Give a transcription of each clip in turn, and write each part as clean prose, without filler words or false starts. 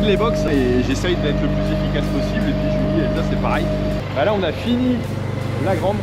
les box et j'essaye d'être le plus efficace possible. Et puis Julie et Elsa c'est pareil. Bah là on a fini la grande.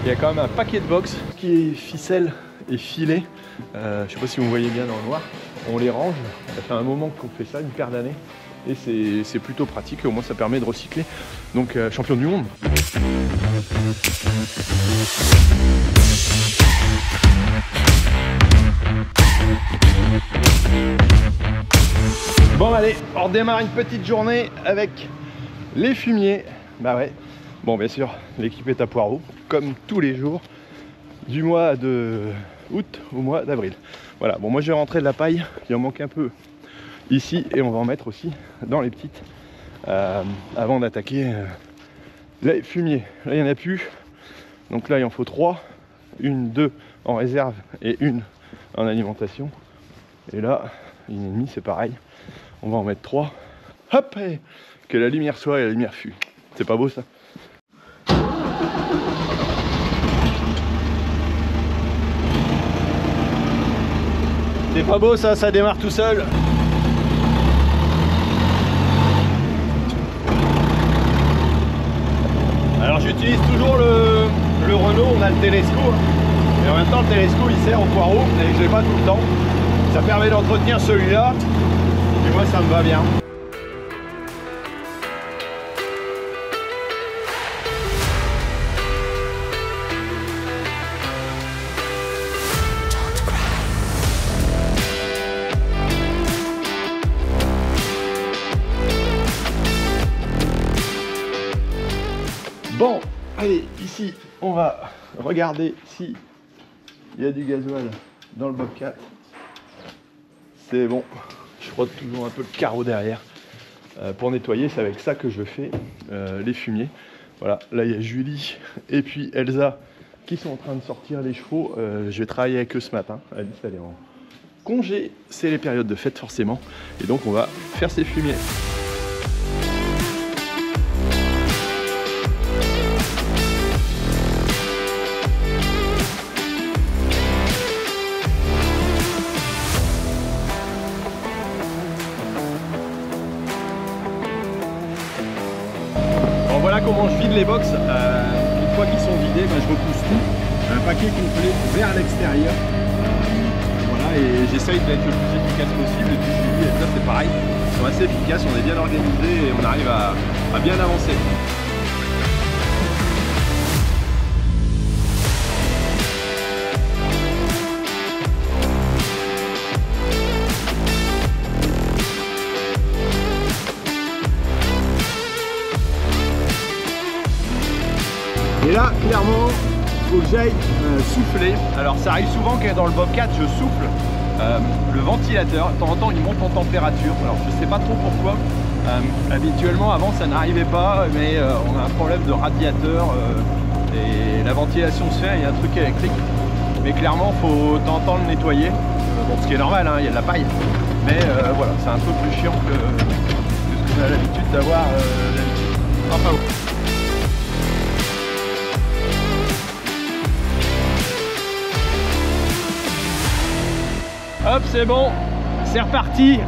Il y a quand même un paquet de box qui est ficelle et filet. Je sais pas si vous voyez bien dans le noir. On les range. Ça fait un moment qu'on fait ça, une paire d'années. Et c'est plutôt pratique, au moins ça permet de recycler. Donc champion du monde. Bon allez, on redémarre une petite journée avec les fumiers. Bah ouais, bon bien sûr, l'équipe est à Poireau, comme tous les jours, du mois de août au mois d'avril. Voilà, bon moi je vais rentrer de la paille, il en manque un peu ici et on va en mettre aussi dans les petites avant d'attaquer les fumiers. Là il n'y en a plus, donc là il en faut 3, une, 2 en réserve et une en alimentation. Et là, une et demie c'est pareil, on va en mettre 3. Hop, et que la lumière soit et la lumière fût. C'est pas beau ça? C'est pas beau ça, ça démarre tout seul. Alors j'utilise toujours le Renault, on a le Telesco. Et en même temps le Telesco il sert au Poireau et je l'ai pas tout le temps. Ça permet d'entretenir celui-là. Et moi ça me va bien. Bon, allez, ici, on va regarder si il y a du gasoil dans le Bobcat. C'est bon, je frotte toujours un peu le carreau derrière. Pour nettoyer, c'est avec ça que je fais les fumiers. Voilà, là il y a Julie et puis Elsa qui sont en train de sortir les chevaux. Je vais travailler avec eux ce matin. Alice, elle est en congé, c'est les périodes de fête forcément. Et donc on va faire ces fumiers. Voilà comment je vide les box. Une fois qu'ils sont vidés, je repousse tout, un paquet complet vers l'extérieur. Voilà, et j'essaye d'être le plus efficace possible. Et puis Julie et ça c'est pareil, ils sont assez efficaces, on est bien organisés et on arrive à bien avancer. Et là, clairement, il faut que j'aille souffler. Alors ça arrive souvent que dans le Bobcat, je souffle le ventilateur. De temps en temps, il monte en température. Alors je sais pas trop pourquoi. Habituellement, avant, ça n'arrivait pas, mais on a un problème de radiateur et la ventilation se fait, il y a un truc électrique. Mais clairement, il faut de temps en temps le nettoyer. Bon, ce qui est normal, hein, il y a de la paille. Mais voilà, c'est un peu plus chiant que ce qu'on a l'habitude d'avoir d'habitude. Enfin, bon. Hop, c'est bon, c'est reparti.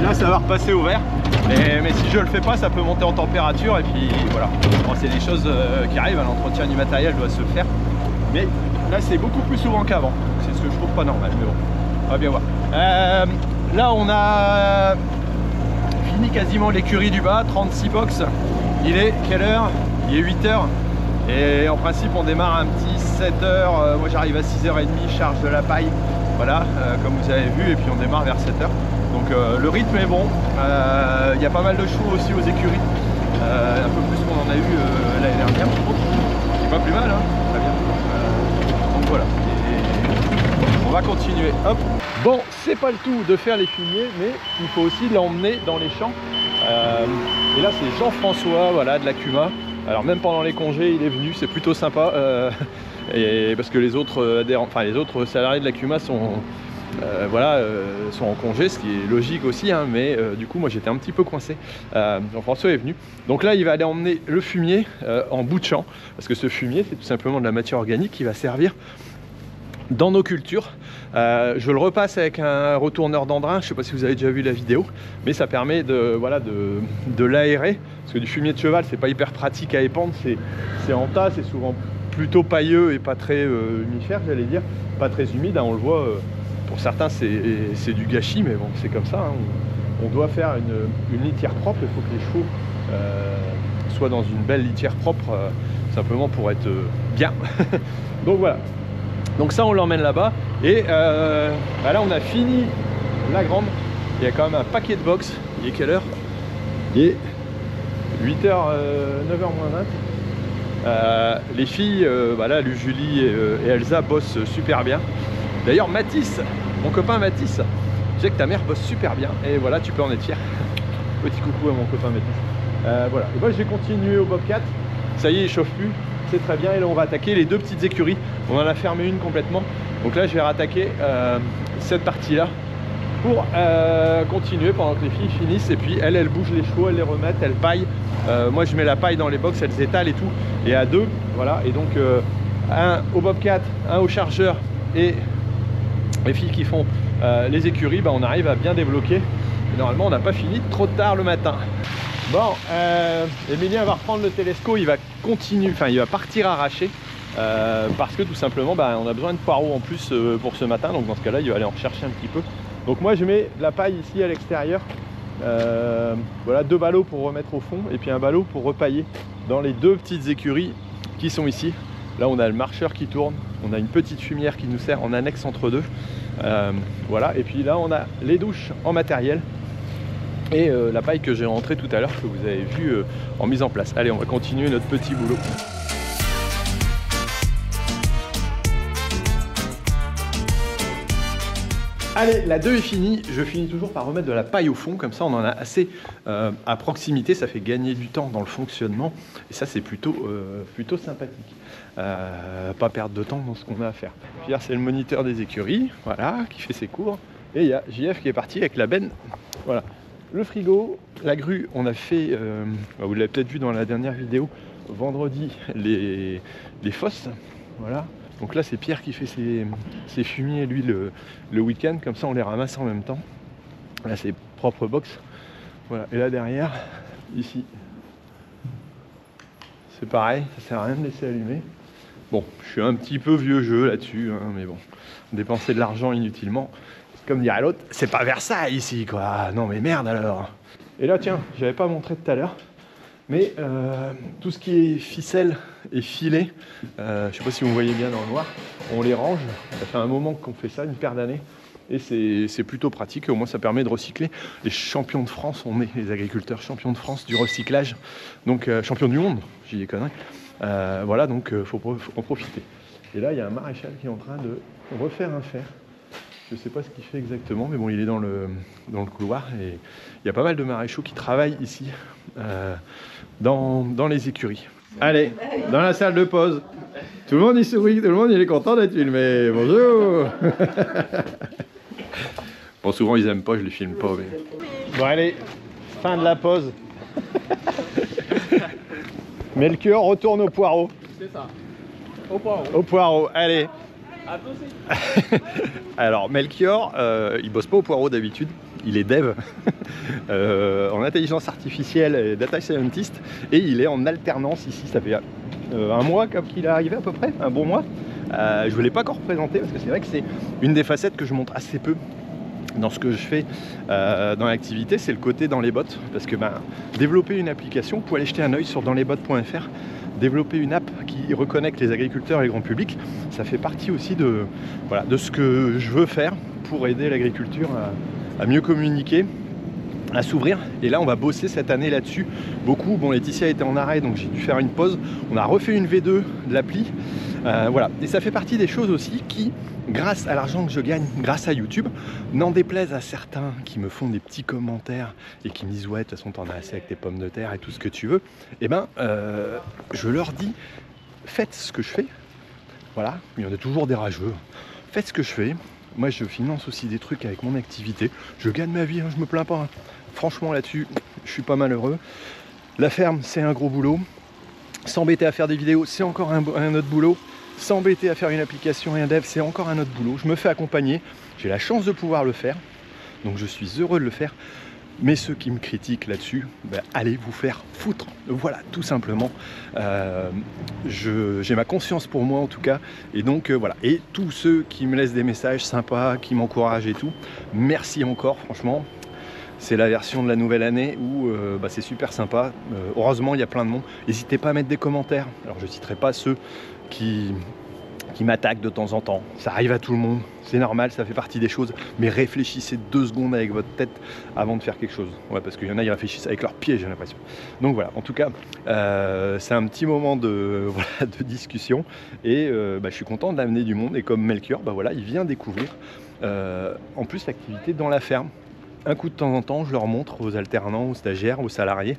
Là, ça va repasser au vert. Mais si je le fais pas, ça peut monter en température. Et puis voilà, bon, c'est des choses qui arrivent. L'entretien du matériel doit se faire. Mais là, c'est beaucoup plus souvent qu'avant. C'est ce que je trouve pas normal. Mais bon, on va bien voir. Là, on a fini quasiment l'écurie du bas, 36 box. Il est quelle heure? Il est 8 h. Et en principe, on démarre un petit 7 h. Moi, j'arrive à 6h30, charge de la paille. Voilà, comme vous avez vu, et puis on démarre vers 7 h. Donc le rythme est bon. Il y a pas mal de chevaux aussi aux écuries. Un peu plus qu'on en a eu l'année dernière, je trouve. C'est pas plus mal, hein, très bien. Donc voilà. Et on va continuer. Hop. Bon, c'est pas le tout de faire les fumiers, mais il faut aussi l'emmener dans les champs. Et là, c'est Jean-François, voilà, de la Cuma. Alors même pendant les congés, il est venu, c'est plutôt sympa. Et parce que les autres adhérents, enfin les autres salariés de la Cuma sont en congé, ce qui est logique aussi, hein, mais du coup moi j'étais un petit peu coincé. Jean-François est venu, donc là il va aller emmener le fumier en bout de champ, parce que ce fumier c'est tout simplement de la matière organique qui va servir dans nos cultures. Je le repasse avec un retourneur d'endrain, je ne sais pas si vous avez déjà vu la vidéo, mais ça permet de, voilà, de l'aérer, parce que du fumier de cheval c'est pas hyper pratique à épandre, c'est en tas, c'est souvent plutôt pailleux et pas très humifère, j'allais dire, pas très humide, hein, on le voit, pour certains c'est du gâchis, mais bon c'est comme ça, hein, on doit faire une litière propre, il faut que les chevaux soient dans une belle litière propre, simplement pour être bien. Donc voilà. Donc ça on l'emmène là-bas et bah là on a fini la grande. Il y a quand même un paquet de box. Il est quelle heure? Il est 8h, 9h moins 20. Les filles, bah là Julie et Elsa bossent super bien. D'ailleurs Mathis, mon copain Mathis, je sais que ta mère bosse super bien et voilà, tu peux en être fier. Petit coucou à mon copain Mathis. Voilà, et moi je vais continuer au Bobcat. Ça y est, il chauffe plus. C'est très bien, et là on va attaquer les deux petites écuries. On en a fermé une complètement, donc là je vais rattaquer cette partie là pour continuer pendant que les filles finissent, et puis elles bougent les chevaux, elles les remettent, elles paillent. Moi je mets la paille dans les box, elles étalent et tout, et à deux, voilà. Et donc un au Bobcat, un au chargeur, et les filles qui font les écuries, bah, on arrive à bien débloquer, et normalement on n'a pas fini trop tard le matin. Bon, Emilien va reprendre le télesco, il va continuer, enfin il va partir arracher parce que tout simplement bah, on a besoin de poireaux en plus pour ce matin, donc dans ce cas là il va aller en rechercher un petit peu. Donc moi je mets de la paille ici à l'extérieur, voilà, 2 ballots pour remettre au fond et puis un ballot pour repailler dans les deux petites écuries qui sont ici. Là on a le marcheur qui tourne, on a une petite fumière qui nous sert en annexe entre deux, voilà, et puis là on a les douches en matériel et la paille que j'ai rentrée tout à l'heure, que vous avez vu en mise en place. Allez, on va continuer notre petit boulot. Allez, la 2 est finie. Je finis toujours par remettre de la paille au fond, comme ça on en a assez à proximité, ça fait gagner du temps dans le fonctionnement, et ça c'est plutôt sympathique. Pas perdre de temps dans ce qu'on a à faire. Pierre, c'est le moniteur des écuries, voilà, qui fait ses cours, et il y a JF qui est parti avec la benne, voilà. Le frigo, la grue, on a fait, vous l'avez peut-être vu dans la dernière vidéo, vendredi, les fosses, voilà. Donc là c'est Pierre qui fait ses fumiers, lui, le week-end, comme ça on les ramasse en même temps. Là c'est propre box, voilà. Et là derrière, ici, c'est pareil, ça sert à rien de laisser allumer. Bon, je suis un petit peu vieux jeu là-dessus, hein, mais bon, dépenser de l'argent inutilement, comme dirait l'autre, c'est pas Versailles ici, quoi. Non mais merde alors. Et là tiens, j'avais pas montré tout à l'heure, mais tout ce qui est ficelle et filet, je sais pas si vous voyez bien dans le noir, on les range. Ça fait un moment qu'on fait ça, une paire d'années, et c'est plutôt pratique. Au moins ça permet de recycler. Les champions de France, on est les agriculteurs champions de France du recyclage, donc champions du monde, j'ai des conneries. Voilà, donc faut en profiter. Et là il y a un maréchal qui est en train de refaire un fer. Je ne sais pas ce qu'il fait exactement, mais bon, il est dans le couloir, et il y a pas mal de maréchaux qui travaillent ici dans les écuries. Allez, dans la salle de pause. Tout le monde y sourit, tout le monde il est content d'être filmé. Bonjour. Bon, souvent ils aiment pas, je les filme pas. Mais... Bon allez, fin de la pause. Melchior retourne au poireau. C'est ça. Au poireau. Au poireau, allez. Alors Melchior, il bosse pas au poireau d'habitude, il est dev en intelligence artificielle et data scientist, et il est en alternance ici. Ça fait un mois qu'il est arrivé à peu près, un bon mois. Je ne vous l'ai pas encore présenté parce que c'est vrai que c'est une des facettes que je montre assez peu dans ce que je fais dans l'activité, c'est le côté dans les bottes, parce que développer une application, vous pouvez aller jeter un œil sur danslesbottes.fr. Développer une app qui reconnecte les agriculteurs et le grand public, ça fait partie aussi de ce que je veux faire pour aider l'agriculture à mieux communiquer, à s'ouvrir. Et là on va bosser cette année là-dessus beaucoup. Bon, Laetitia était en arrêt, donc j'ai dû faire une pause. On a refait une V2 de l'appli, voilà. Et ça fait partie des choses aussi qui, grâce à l'argent que je gagne grâce à YouTube, n'en déplaise à certains qui me font des petits commentaires et qui me disent ouais, de toute façon t'en as assez avec tes pommes de terre et tout ce que tu veux, et je leur dis, faites ce que je fais, voilà. Il y en a toujours des rageux, faites ce que je fais. Moi je finance aussi des trucs avec mon activité, je gagne ma vie, hein, je me plains pas, hein. Franchement là-dessus je suis pas malheureux. La ferme c'est un gros boulot, s'embêter à faire des vidéos c'est encore un autre boulot. s'embêter à faire une application et un dev, c'est encore un autre boulot. Je me fais accompagner, j'ai la chance de pouvoir le faire, donc je suis heureux de le faire. Mais ceux qui me critiquent là-dessus, ben, allez vous faire foutre. Voilà, tout simplement. J'ai ma conscience pour moi en tout cas. Et donc voilà. Et tous ceux qui me laissent des messages sympas, qui m'encouragent et tout, merci encore, franchement. C'est la version de la nouvelle année où bah, c'est super sympa. Heureusement, il y a plein de monde. N'hésitez pas à mettre des commentaires. Alors, je ne citerai pas ceux qui m'attaquent de temps en temps. Ça arrive à tout le monde. C'est normal, ça fait partie des choses. Mais réfléchissez 2 secondes avec votre tête avant de faire quelque chose. Ouais, parce qu'il y en a, ils réfléchissent avec leurs pieds, j'ai l'impression. Donc voilà, en tout cas, c'est un petit moment de, voilà, de discussion. Et bah, je suis content d'amener du monde. Et comme Melchior, bah, voilà, il vient découvrir en plus l'activité dans la ferme. Un coup de temps en temps, je leur montre aux alternants, aux stagiaires, aux salariés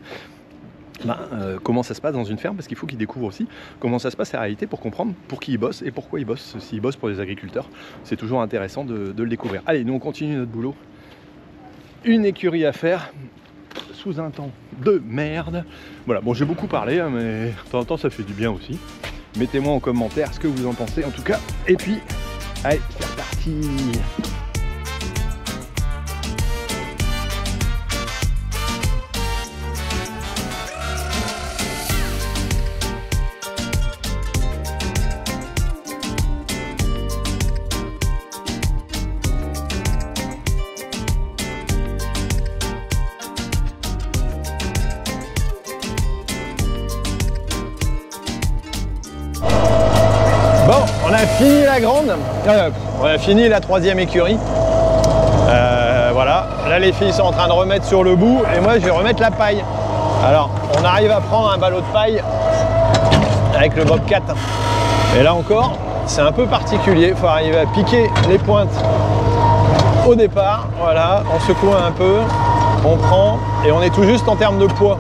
comment ça se passe dans une ferme, parce qu'il faut qu'ils découvrent aussi comment ça se passe en réalité pour comprendre pour qui ils bossent et pourquoi ils bossent. S'ils bossent pour des agriculteurs, c'est toujours intéressant de le découvrir. Allez, nous on continue notre boulot. Une écurie à faire sous un temps de merde. Voilà, bon, j'ai beaucoup parlé, hein, mais de temps en temps ça fait du bien aussi. Mettez-moi en commentaire ce que vous en pensez en tout cas. Et puis, allez, c'est reparti. On a fini la grande, on a fini la 3e écurie. Voilà, là les filles sont en train de remettre sur le bout et moi je vais remettre la paille. Alors on arrive à prendre un ballot de paille avec le Bobcat. Et là encore, c'est un peu particulier, il faut arriver à piquer les pointes au départ. Voilà, en secouant un peu, on prend et on est tout juste en termes de poids.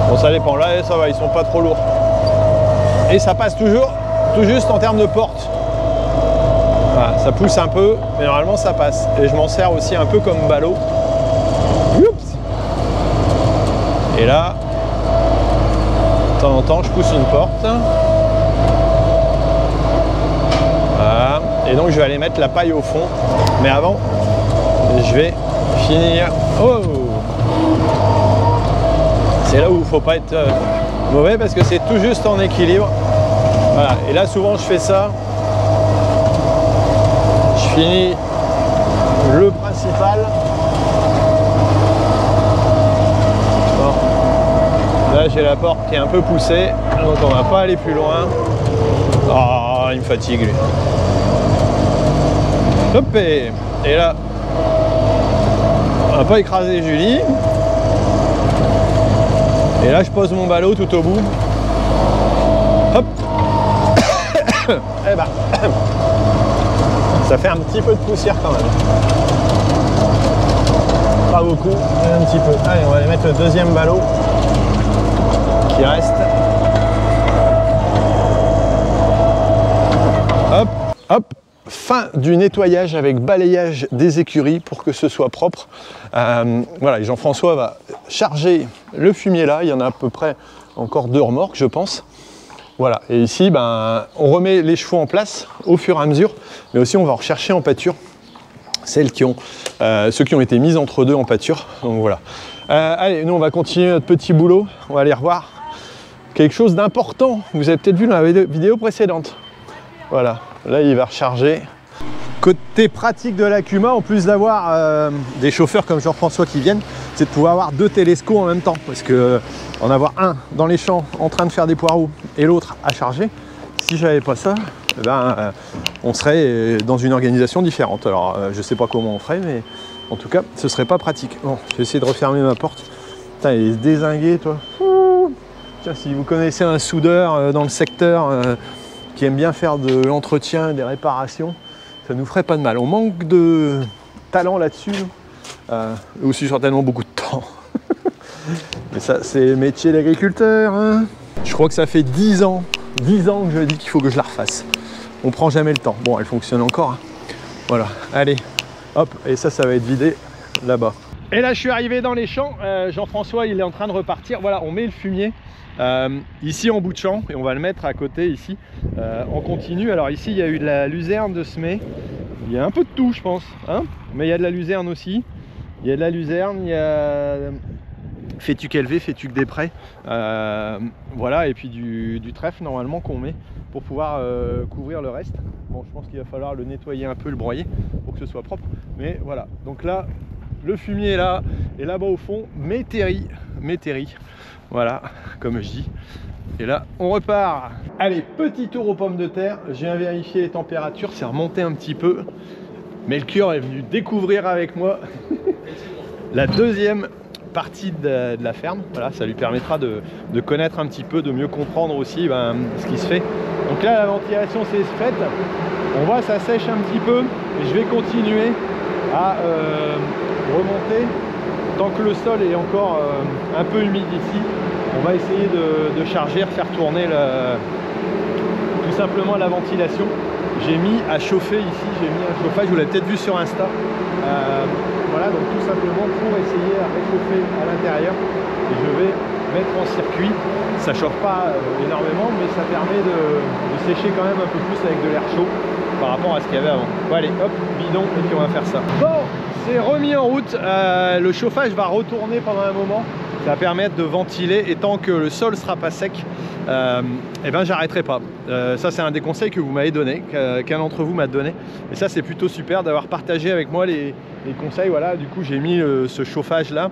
Bon, ça dépend, là ça va, ils sont pas trop lourds. Et ça passe toujours tout juste en termes de porte. Voilà, ça pousse un peu, mais normalement ça passe. Et je m'en sers aussi un peu comme ballot. Oups. Et là, de temps en temps, je pousse une porte. Voilà. Et donc je vais aller mettre la paille au fond. Mais avant, je vais finir. Oh! C'est là où il ne faut pas être mauvais parce que c'est tout juste en équilibre. Voilà, et là souvent je fais ça, je finis le principal. Bon. Là j'ai la porte qui est un peu poussée, donc on va pas aller plus loin. Ah, il me fatigue lui. Hop, et là, on va pas écraser Julie. Et là je pose mon ballot tout au bout. Hop. Eh ben, ça fait un petit peu de poussière quand même. Pas beaucoup, mais un petit peu. Allez, on va aller mettre le 2e ballot qui reste. Hop, hop. Fin du nettoyage avec balayage des écuries pour que ce soit propre. Voilà, et Jean-François va charger le fumier là. Il y en a à peu près encore 2 remorques, je pense. Voilà, et ici, ben, on remet les chevaux en place au fur et à mesure, mais aussi on va rechercher en pâture ceux qui ont été mis entre deux en pâture. Donc voilà. Allez, nous on va continuer notre petit boulot, on va aller revoir quelque chose d'important. Vous avez peut-être vu dans la vidéo précédente. Voilà, là il va recharger. Côté pratique de l'Akuma, en plus d'avoir des chauffeurs comme Jean-François qui viennent, c'est de pouvoir avoir 2 télescos en même temps. Parce que en avoir un dans les champs en train de faire des poireaux et l'autre à charger, si j'avais pas ça, ben, on serait dans une organisation différente. Alors je sais pas comment on ferait, mais en tout cas ce serait pas pratique. Bon, je vais essayer de refermer ma porte. Putain, il est dézingué toi. Tiens, si vous connaissez un soudeur dans le secteur qui aime bien faire de l'entretien, des réparations, ça nous ferait pas de mal. On manque de talent là-dessus, aussi certainement beaucoup de temps. Mais ça, c'est le métier d'agriculteur. Hein. Je crois que ça fait 10 ans que je dis qu'il faut que je la refasse. On prend jamais le temps. Bon, elle fonctionne encore. Hein. Voilà, allez, hop, et ça va être vidé là-bas. Et là, je suis arrivé dans les champs. Jean-François, il est en train de repartir. Voilà, on met le fumier. Ici en bout de champ, et on va le mettre à côté ici en continu. Alors ici il y a eu de la luzerne de semer, il y a un peu de tout je pense, hein, mais il y a de la luzerne aussi, il y a de la luzerne, il y a fétuque élevé, fétuque des prés, voilà, et puis du trèfle normalement qu'on met pour pouvoir couvrir le reste. Bon, je pense qu'il va falloir le nettoyer un peu, le broyer pour que ce soit propre, mais voilà. Donc là le fumier est là, et là-bas au fond mes terris, voilà, comme je dis. Et là on repart. Allez, petit tour aux pommes de terre. Je viens vérifier les températures, c'est remonté un petit peu. Melchior est venu découvrir avec moi la deuxième partie de la ferme. Voilà, ça lui permettra de connaître un petit peu, de mieux comprendre aussi ce qui se fait. Donc là la ventilation c'est faite, on voit ça sèche un petit peu, et je vais continuer à remonter tant que le sol est encore un peu humide ici. On va essayer de charger, faire tourner tout simplement la ventilation. J'ai mis à chauffer ici, j'ai mis un chauffage, vous l'avez peut-être vu sur Insta. Voilà, donc tout simplement pour essayer à réchauffer à l'intérieur. Et je vais mettre en circuit. Ça chauffe pas énormément, mais ça permet de sécher quand même un peu plus avec de l'air chaud par rapport à ce qu'il y avait avant. Bon allez, hop, bidon, et puis on va faire ça. Bon, c'est remis en route. Le chauffage va retourner pendant un moment. Ça va permettre de ventiler, et tant que le sol sera pas sec, et ben j'arrêterai pas. Ça c'est un des conseils que vous m'avez donné, qu'un d'entre vous m'a donné, et ça c'est plutôt super d'avoir partagé avec moi les conseils. Voilà, du coup j'ai mis ce chauffage là,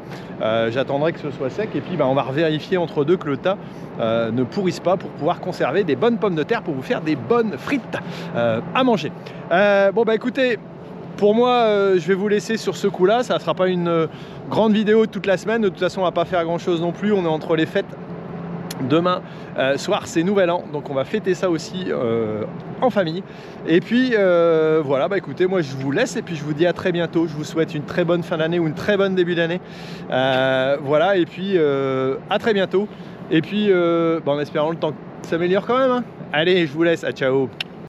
j'attendrai que ce soit sec, et puis on va revérifier entre deux que le tas ne pourrisse pas, pour pouvoir conserver des bonnes pommes de terre pour vous faire des bonnes frites à manger. Bon bah écoutez, pour moi, je vais vous laisser sur ce coup-là. Ça ne sera pas une grande vidéo toute la semaine. De toute façon, on ne va pas faire grand-chose non plus. On est entre les fêtes. Demain soir, c'est Nouvel An. Donc, on va fêter ça aussi en famille. Et puis, voilà. Bah, écoutez, moi, je vous laisse. Et puis, je vous dis à très bientôt. Je vous souhaite une très bonne fin d'année ou une très bonne début d'année. Voilà. Et puis, à très bientôt. Et puis, en espérant le temps s'améliore quand même. Hein. Allez, je vous laisse. À ciao.